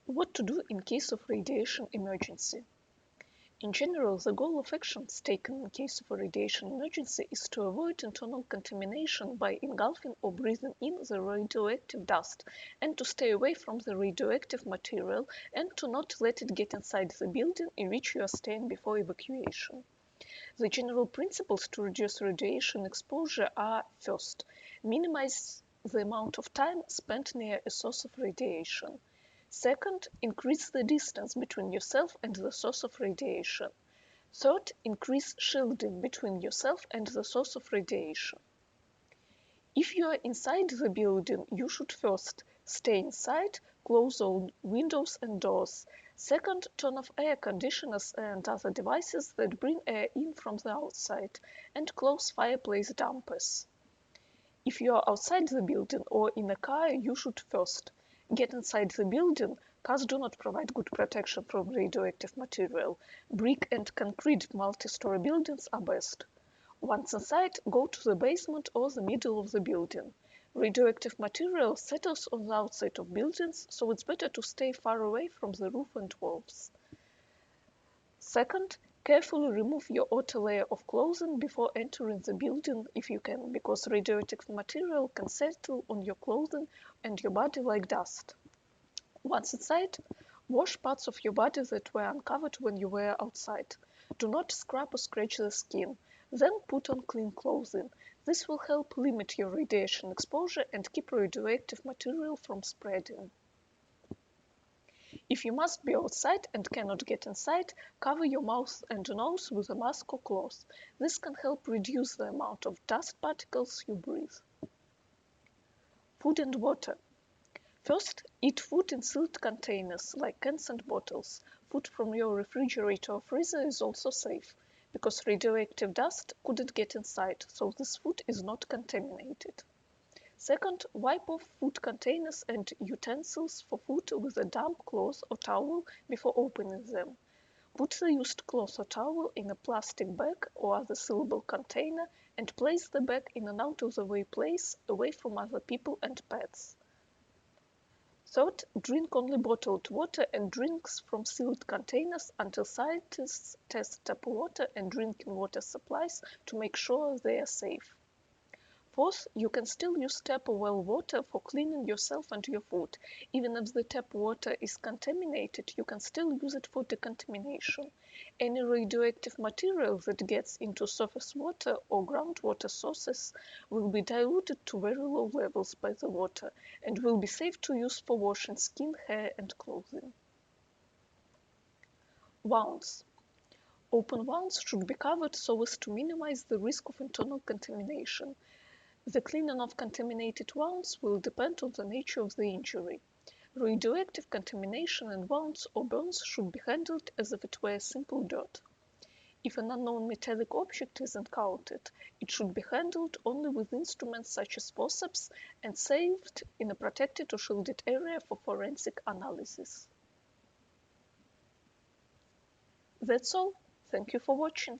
What to do in case of radiation emergency? In general, the goal of actions taken in case of a radiation emergency is to avoid internal contamination by engulfing or breathing in the radioactive dust, and to stay away from the radioactive material, and to not let it get inside the building in which you are staying before evacuation. The general principles to reduce radiation exposure are: first, minimize the amount of time spent near a source of radiation. Second, increase the distance between yourself and the source of radiation. Third, increase shielding between yourself and the source of radiation. If you are inside the building, you should first stay inside, close all windows and doors. Second, turn off air conditioners and other devices that bring air in from the outside, and close fireplace dampers. If you are outside the building or in a car, you should first get inside the building. Cars do not provide good protection from radioactive material. Brick and concrete multi-story buildings are best. Once inside, go to the basement or the middle of the building. Radioactive material settles on the outside of buildings, so it's better to stay far away from the roof and walls. Second, carefully remove your outer layer of clothing before entering the building if you can, because radioactive material can settle on your clothing and your body like dust. Once inside, wash parts of your body that were uncovered when you were outside. Do not scrub or scratch the skin. Then put on clean clothing. This will help limit your radiation exposure and keep radioactive material from spreading. If you must be outside and cannot get inside, cover your mouth and nose with a mask or cloth. This can help reduce the amount of dust particles you breathe. Food and water. First, eat food in sealed containers like cans and bottles. Food from your refrigerator or freezer is also safe, because radioactive dust couldn't get inside, so this food is not contaminated. Second, wipe off food containers and utensils for food with a damp cloth or towel before opening them. Put the used cloth or towel in a plastic bag or other sealable container and place the bag in an out-of-the-way place away from other people and pets. Third, drink only bottled water and drinks from sealed containers until scientists test tap water and drinking water supplies to make sure they are safe. Fourth, you can still use tap or well water for cleaning yourself and your food. Even if the tap water is contaminated, you can still use it for decontamination. Any radioactive material that gets into surface water or groundwater sources will be diluted to very low levels by the water and will be safe to use for washing skin, hair, and clothing. Wounds. Open wounds should be covered so as to minimize the risk of internal contamination. The cleaning of contaminated wounds will depend on the nature of the injury. Radioactive contamination in wounds or burns should be handled as if it were simple dirt. If an unknown metallic object is encountered, it should be handled only with instruments such as forceps and saved in a protected or shielded area for forensic analysis. That's all. Thank you for watching.